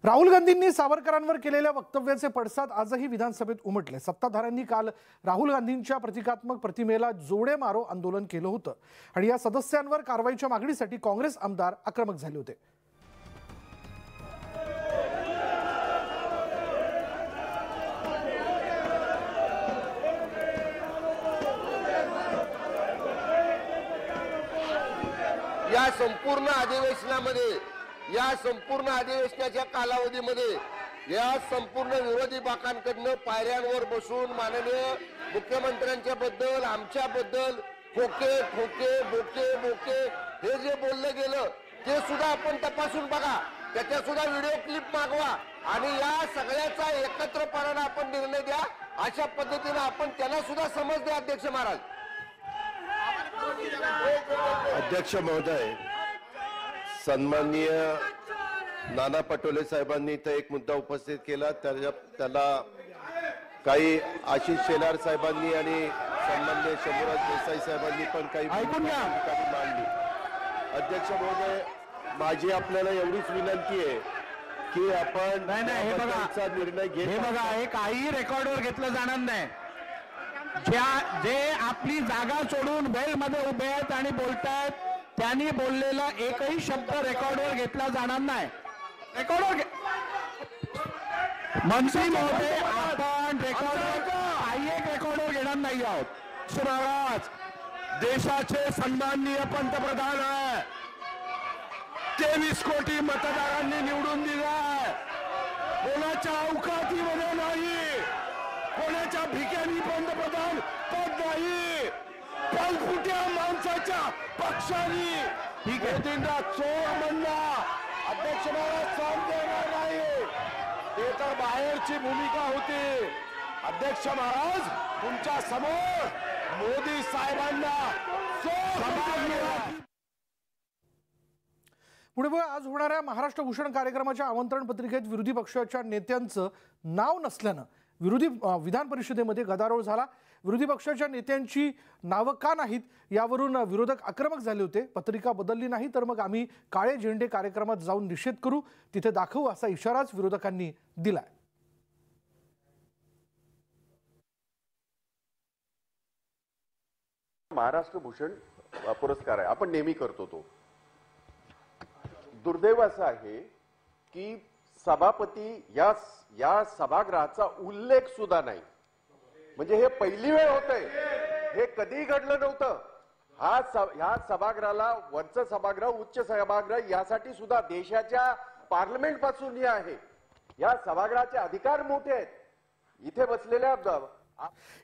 राहुल गांधींनी सावरकरांवर केलेल्या वक्तव्याचे पडसाद आजही विधानसभेत उमटले। सत्ताधाऱ्यांनी काल राहुल गांधींच्या प्रतिकात्मक प्रतिमेला जोडे मारो आंदोलन केलं होतं आणि या सदस्यांवर कारवाईच्या मागणीसाठी काँग्रेस आमदार आक्रमक झाले होते। या संपूर्ण अधिवेशनाच्या कालावधीमध्ये या संपूर्ण विरोधी बाकांकडनं पायऱ्यांवर बसून माननीय मुख्यमंत्र्यांच्या बद्दल आमच्याबद्दल खोके ठोके बोके बोके हे जे बोललं गेलं ते सुद्धा आपण तपासून बघा, त्याच्या सुद्धा व्हिडिओ क्लिप मागवा आणि या सगळ्याचा एकत्रपणाने आपण निर्णय द्या। अशा पद्धतीने आपण त्यांना सुद्धा समज द्या। अध्यक्ष महाराज, अध्यक्ष महोदय, सन्माननीय नाना पटोले साहेबांनी इथे एक मुद्दा उपस्थित केला, त्याला काही आशिष शेलार साहेबांनी आणि सन्माननीय शंभूराज देसाई साहेबांनी पण काही मांडली। अध्यक्ष महोदय, माझी आपल्याला एवढीच विनंती आहे की आपण निर्णय हे बघा, हे काही रेकॉर्डवर घेतलं जाणार नाही। जे आपली जागा सोडून वेलमध्ये उभे आहेत आणि बोलतायत त्यांनी बोललेला एकही शब्द रेकॉर्डवर घेतला जाणार नाही। मंत्री महोदय, आपण काही एक रेकॉर्डवर घेणार नाही आहोत। महाराज, देशाचे सन्माननीय पंतप्रधान आहे, 23 कोटी मतदारांनी निवडून दिलाय, कोणाच्या अवकातीमध्ये नाही, कोणाच्या भिक्यानी पंतप्रधान पद नाही, पलफुट्या माणसाच्या पक्षाने मोदींना चोर म्हणला। अध्यक्ष महाराज, सहन देणार नाही, ते तर बाहेरची भूमिका होती। अध्यक्ष महाराज, तुमच्या समोर मोदी साहेबांना पुढे बघा, आज होणाऱ्या महाराष्ट्र भूषण कार्यक्रमाच्या आमंत्रण पत्रिकेत विरोधी पक्षाच्या नेत्यांचं नाव नसल्यानं विधान परिषदेमध्ये गदारोळ झाला। विरोधी पक्षाच्या नेत्यांची नावं का नाहीत यावरून विरोधक आक्रमक झाले होते। पत्रिका बदलली नाही तर मग आम्ही काळे झेंडे कार्यक्रमात जाऊन निषेध करू, तिथे दाखवू असा इशाराच विरोधकांनी दिलाय। महाराष्ट्र भूषण पुरस्कार आहे, आपण नेहमी करतो तो। दुर्दैव असं आहे की सभापती या सभागृहाचा उल्लेख सुद्धा नाही, म्हणजे हे पहिली वेळ होतंय, हे कधी घडलं नव्हतं। ह्या सभागृहाला वरचं सभागृह उच्च सभागृह यासाठी सुद्धा देशाच्या पार्लमेंट पासून हे आहे, या सभागृहाचे अधिकार मोठे आहेत। इथे बसलेल्या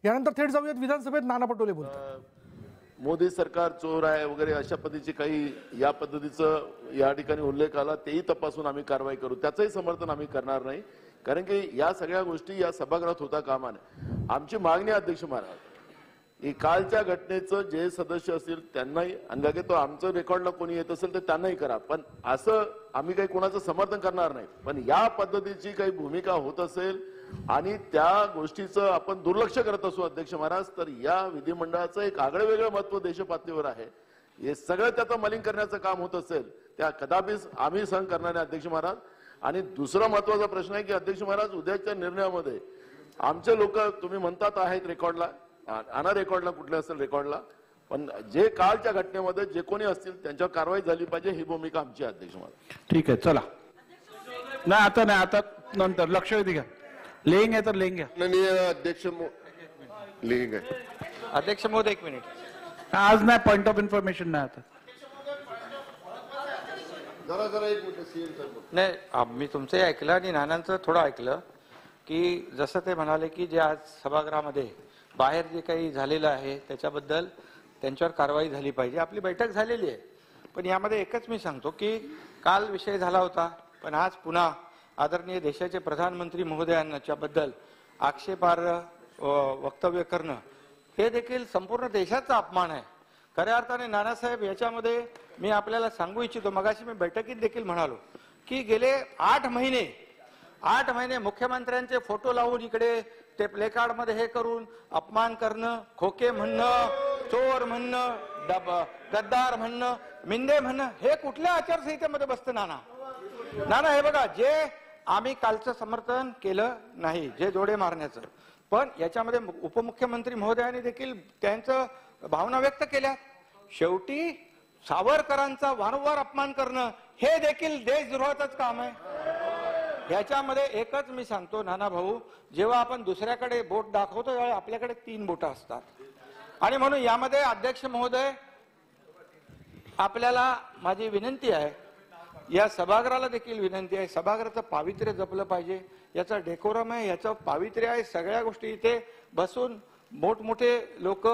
यानंतर थेट जाऊयात विधानसभेत, नाना पटोले बोलतात। मोदी सरकार चोर आहे वगैरे अशा पद्धतीचे काही या पद्धतीचं या ठिकाणी उल्लेख आला, तेही तपासून आम्ही कारवाई करू, त्याचंही समर्थन आम्ही करणार नाही, कारण की या सगळ्या गोष्टी या सभागृहात होता कामा नये। आमची मागणी, अध्यक्ष महाराज, की कालच्या घटनेचं जे सदस्य असतील त्यांनाही अंगागे आमचं रेकॉर्डला कोणी येत असेल तर त्यांनाही करा, पण असं आम्ही काही कोणाचं समर्थन करणार नाही। पण या पद्धतीची काही भूमिका होत असेल आणि त्या गोष्टीचं आपण दुर्लक्ष करत असू अध्यक्ष महाराज, तर या विधिमंडळाचं एक आगळं वेगळं महत्व देशपातळीवर आहे। हे सगळं त्याचं मलिन करण्याचं काम होत असेल त्या कदापिच आम्ही सहन करणार नाही अध्यक्ष महाराज। आणि दुसरा महत्वाचा प्रश्न आहे की अध्यक्ष महाराज, उद्याच्या निर्णयामध्ये आमचे लोक तुम्ही म्हणतात आहेत रेकॉर्डला, आणा रेकॉर्डला कुठले असेल रेकॉर्डला, पण जे कालच्या घटनेमध्ये जे कोणी असतील त्यांच्यावर कारवाई झाली पाहिजे, ही भूमिका आमची आहे अध्यक्ष महाराज। ठीक आहे, चला, नाही आता नाही, आता नंतर लक्ष द्या, लेंगे तर लेंगे। अध्यक्ष लेंगे अध्यक्ष महोदय, 1 मिनिट, आज नाही, पॉइंट ऑफ इन्फॉर्मेशन नाही आता। जरा एक मिनिट नाही, मी तुमचंही ऐकलं आणि नानांचं थोडं ऐकलं की जसं ते म्हणाले की जे आज सभागृहामध्ये बाहेर जे काही झालेलं आहे त्याच्याबद्दल त्यांच्यावर कारवाई झाली पाहिजे। आपली बैठक झालेली आहे, पण यामध्ये एकच मी सांगतो की काल विषय झाला होता, पण आज पुन्हा आदरणीय देशाचे प्रधानमंत्री महोदयांच्या बद्दल आक्षेपार्ह वक्तव्य करणं हे देखील संपूर्ण देशाचा अपमान आहे। खऱ्या अर्थाने नानासाहेब, याच्यामध्ये मी आपल्याला सांगू इच्छितो, मगाशी मी बैठकीत देखील म्हणालो की गेले 8 महिने मुख्यमंत्र्यांचे फोटो लावून इकडे ते प्ले कार्ड मध्ये हे करून अपमान करणं, खोके म्हणणं, चोर म्हणणं, गद्दार म्हणणं, मिंदे म्हणणं, हे कुठल्या आचारसंहितेमध्ये बसतं नाना? नाना, हे बघा, जे आम्ही कालचं समर्थन केलं नाही जे जोडे मारण्याचं, पण याच्यामध्ये उपमुख्यमंत्री महोदयांनी देखील त्यांचं भावना व्यक्त केल्या. शेवटी सावरकरांचा वारंवार अपमान करणं हे देखील देशद्रोहाचंच काम आहे. याच्यामध्ये एकच मी सांगतो नाना भाऊ, जेव्हा आपण दुसऱ्याकडे बोट दाखवतो त्यावेळी आपल्याकडे 3 बोटं असतात. आणि म्हणून यामध्ये अध्यक्ष महोदय आपल्याला माझी विनंती आहे, या सभागृहाला देखील विनंती आहे, सभागृहाचं पावित्र्य जपलं पाहिजे. याचा डेकोरम आहे, याचं पावित्र्य आहे. सगळ्या गोष्टी इथे बसून मोठमोठे लोक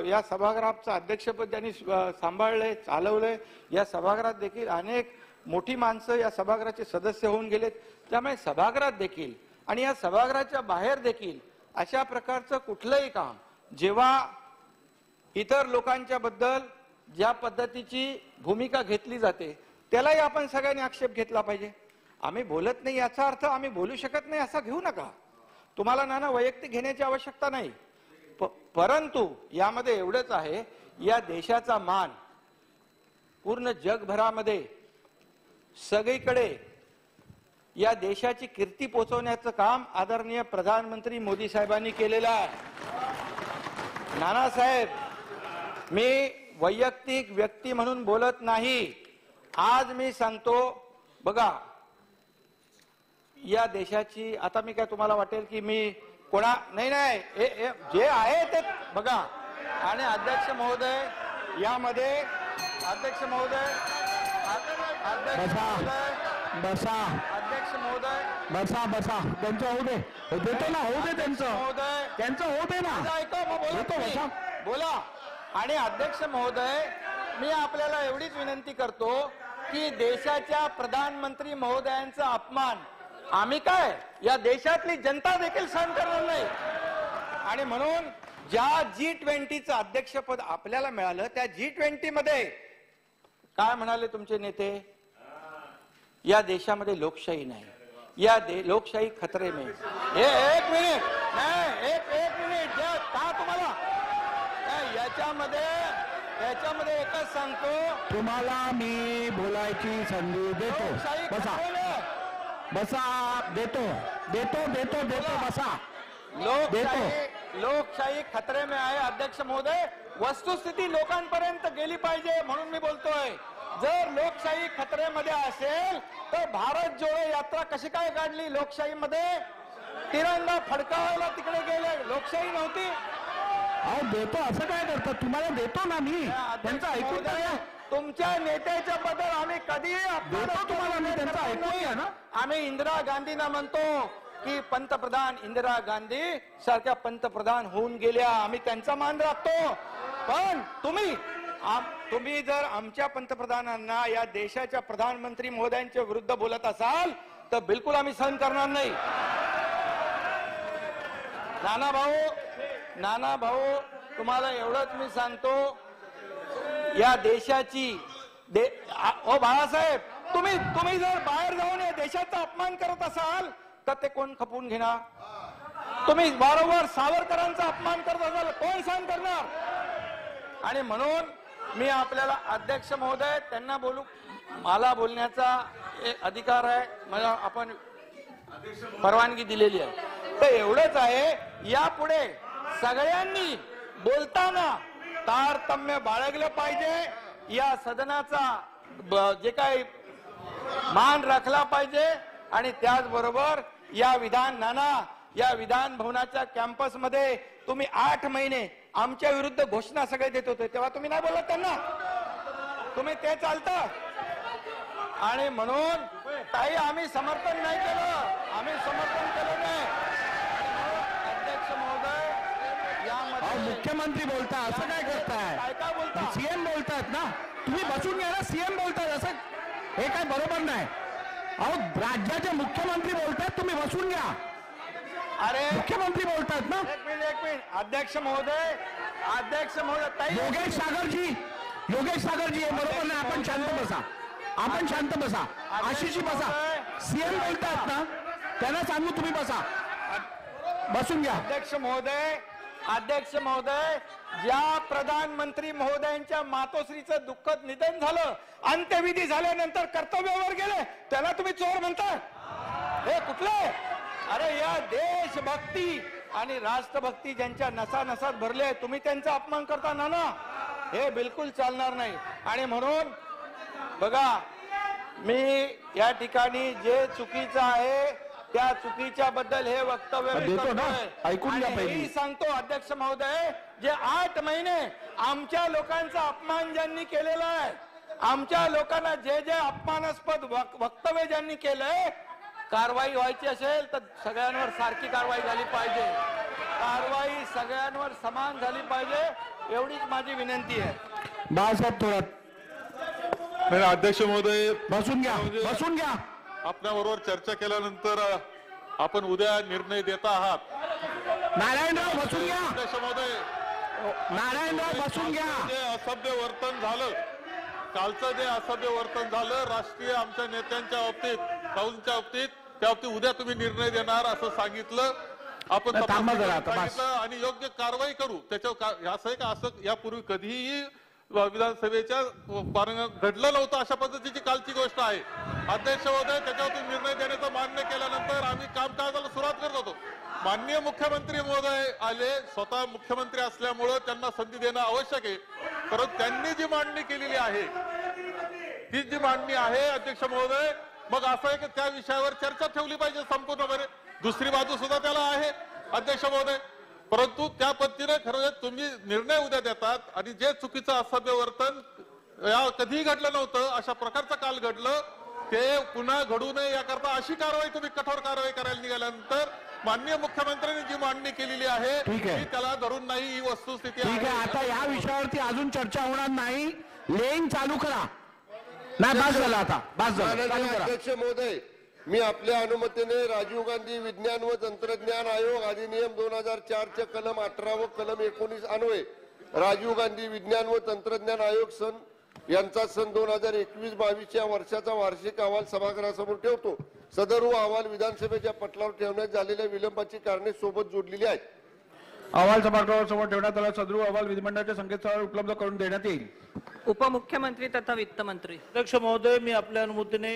या सभागृहाचं अध्यक्षपद त्यांनी सांभाळलंय, चालवलंय. या सभागृहात देखील अनेक मोठी माणसं या सभागृहाचे सदस्य होऊन गेलेत. त्यामुळे सभागृहात देखील आणि या सभागृहाच्या बाहेर देखील अशा प्रकारचं कुठलंही काम जेव्हा इतर लोकांच्या बद्दल ज्या पद्धतीची भूमिका घेतली जाते त्यालाही आपण सगळ्यांनी आक्षेप घेतला पाहिजे. आम्ही बोलत नाही याचा अर्थ आम्ही बोलू शकत नाही असा घेऊ नका. तुम्हाला नाना वैयक्तिक घेण्याची आवश्यकता नाही, परंतु यामध्ये एवढंच आहे, या देशाचा मान पूर्ण जगभरामध्ये सगळीकडे या देशाची कीर्ती पोहोचवण्याचं काम आदरणीय प्रधानमंत्री मोदी साहेबांनी केलेलं आहे. नानासाहेब, मी वैयक्तिक व्यक्ती म्हणून बोलत नाही. आज मी सांगतो बघा, या देशाची आता मी काय तुम्हाला वाटेल की मी कोणा नाही जे आहे ते बघा. आणि अध्यक्ष महोदय यामध्ये अध्यक्ष महोदय बसा त्यांचं होऊ दे, देतो ना, होऊ दे त्यांचं होऊ दे ना, ऐका बोला. आणि अध्यक्ष महोदय, मी आपल्याला एवढीच विनंती करतो की देशाच्या प्रधानमंत्री महोदयांचा अपमान आम्ही काय या देशातली जनता देखील सहन करणार नाही. आणि म्हणून ज्या G20चं अध्यक्षपद आपल्याला मिळालं त्या G20 मध्ये काय म्हणाले तुमचे नेते, या देशामध्ये लोकशाही नाही, या लोकशाही खतरे में. एक मिनिट नाही, एक मिनिट का तुम्हाला याच्यामध्ये एकच सांगतो, तुम्हाला मी बोलायची संधी देतो. बसा देतो बसा. लोकशाही खतरे में आहे. अध्यक्ष महोदय, वस्तुस्थिती लोकांपर्यंत गेली पाहिजे म्हणून मी बोलतोय. जर लोकशाही खतरेमध्ये असेल तर भारत जोडो यात्रा कशी काय काढली? लोकशाहीमध्ये तिरंगा फडकावायला तिकडे गेले, लोकशाही नव्हती. अहो देतो असं काय करतात? तुम्हाला देतो ना मी, त्यांचं ऐकून घ्या. तुमच्या नेत्याच्या बद्दल आम्ही कधी देतो तुम्हाला मी, त्यांचं ऐकून घ्या ना. आम्ही इंदिरा गांधींना म्हणतो की पंतप्रधान इंदिरा गांधी सारख्या पंतप्रधान होऊन गेल्या, आम्ही त्यांचा मान राखतो. पण तुम्ही जर आमच्या पंतप्रधानांना या देशाच्या प्रधानमंत्री महोदयांच्या विरुद्ध बोलत असाल तर बिलकुल आम्ही सहन करणार नाही. नाना भाऊ तुम्हाला एवढंच मी सांगतो, या देशाची ओ बाळासाहेब, तुम्ही जर बाहेर जाऊन या देशाचा अपमान करत असाल तर ते कोण खपवून घेणार? तुम्ही वारंवार सावरकरांचा अपमान करत असाल, कोण सहन करणार? आणि म्हणून मी आपल्याला अध्यक्ष महोदय त्यांना मला बोलण्याचा अधिकार आहे, मला आपण परवानगी दिलेली आहे. तर एवढंच आहे, यापुढे सगळ्यांनी बोलताना तारतम्य बाळगलं पाहिजे, या सदनाचा जे काही मान राखला पाहिजे. आणि त्याचबरोबर या विधान भवनाच्या कॅम्पस मध्ये तुम्ही 8 महिने आमच्या विरुद्ध घोषणा सगळे देत होते, तेव्हा तुम्ही नाही बोलत त्यांना, तुम्ही ते चालतं. आणि म्हणून काही आम्ही समर्थन नाही केलं, नाही. अध्यक्ष महोदय, यामध्ये मुख्यमंत्री बोलता असं काय करताय? काय बोलता? सीएम बोलतात ना, तुम्ही बसून घ्या ना. सीएम बोलतात असं हे काय बरोबर नाही. अहो राज्याचे मुख्यमंत्री बोलतात, तुम्ही बसून घ्या. अरे मुख्यमंत्री बोलतात ना. एक मिनिट अध्यक्ष महोदय योगेश सागरजी हे बरोबर नाही. आपण शांत बसा. आशिषी बसा. सीएम बोलतात ना, त्यांना सांगू तुम्ही बसून घ्या. अध्यक्ष महोदय, ज्या प्रधानमंत्री महोदयांच्या मातोश्रीचं दुःखद निधन झालं, अंत्यविधी झाल्यानंतर कर्तव्यावर गेले, त्याला तुम्ही चोर म्हणता? हे कुठले? अरे या देशभक्ती आणि राष्ट्रभक्ती ज्यांच्या नसा नसात भरले, तुम्ही त्यांचा अपमान करता ना, हे बिलकुल चालणार नाही. आणि म्हणून बघा, मी या ठिकाणी जे चुकीचं आहे त्या चुकीच्या बद्दल हे वक्तव्य मी करतोय. ऐकून घ्या आणि पहिली. हेही सांगतो अध्यक्ष महोदय, जे 8 महिने आमच्या लोकांचा अपमान ज्यांनी केलेला आहे, आमच्या लोकांना जे जे अपमानास्पद वक्तव्य ज्यांनी केलंय, कारवाई व्हायची असेल तर सगळ्यांवर सारखी कारवाई झाली पाहिजे. कारवाई सगळ्यांवर समान झाली पाहिजे, एवढीच माझी विनंती आहे. बाळासाहेब थोरात, अध्यक्ष महोदय, बसून घ्या, बसून घ्या. आपल्याबरोबर चर्चा केल्यानंतर आपण उद्या निर्णय देता आहात. नारायणराव बसून घ्या. अध्यक्ष महोदय, नारायणराव बसून घ्या. जे असभ्य वर्तन झालं, कालचं जे असभ्य वर्तन झालं राष्ट्रीय आमच्या नेत्यांच्या बाबतीत, राहुलच्या बाबतीत, त्या बाबतीत उद्या तुम्ही निर्णय देणार असं सांगितलं. आपण थांबा जरा आता, बस. सांगितलं आणि योग्य कारवाई करू. त्याच्यावर असं आहे का, असं यापूर्वी कधीही विधानसभेच्या घडलं नव्हतं अशा पद्धतीची कालची गोष्ट आहे. अध्यक्ष महोदय, त्याच्यावर निर्णय देण्याचं मान्य केल्यानंतर आम्ही कामकाजाला सुरुवात करत होतो. माननीय मुख्यमंत्री महोदय आले, स्वतः मुख्यमंत्री असल्यामुळं त्यांना संधी देणं आवश्यक आहे. परंतु त्यांनी जी मांडणी केलेली आहे, ती जी मांडणी आहे अध्यक्ष महोदय, मग असं आहे की त्या विषयावर चर्चा ठेवली पाहिजे संपूर्णपणे. दुसरी बाजू सुद्धा त्याला आहे अध्यक्ष महोदय. परंतु त्या पद्धतीने खरं तुम्ही निर्णय उद्या देतात आणि जे चुकीचं असभ्य वर्तन कधीही घडलं नव्हतं, अशा प्रकारचं काल घडलं, ते पुन्हा घडू नये याकरता अशी कारवाई तुम्ही कठोर कारवाई करायला निघाल्यानंतर माननीय मुख्यमंत्र्यांनी जी मांडणी केलेली आहे ती त्याला धरून नाही, ही वस्तुस्थिती ठीक आहे. आता या विषयावरती अजून चर्चा होणार नाही. लेन चालू करा. नाही, बस झाला आता, बस झालं, चालू करा. अध्यक्ष महोदय, मी आपल्या अनुमतीने राजीव गांधी विज्ञान व तंत्रज्ञान आयोग अधिनियम 2004 चे कलम 18 व कलम 19 अन्वये राजीव गांधी विज्ञान व तंत्रज्ञान आयोग यांचा सन 2021-22 या वर्षाचा वार्षिक अहवाल सभागृहासमोर ठेवतो. सदर अहवाल विधानसभेच्या पटलावर ठेवण्यात झालेल्या विलंबाची कारणे सोबत जोडलेली आहेत. अहवाल सभागृहासमोर ठेवण्यात आला. सदरू अहवाल विधिमंडळाच्या संकेतस्थळावर उपलब्ध करून देण्यात येईल. उपमुख्यमंत्री तथा वित्त मंत्री. अध्यक्ष महोदय, मी आपल्या अनुमतीने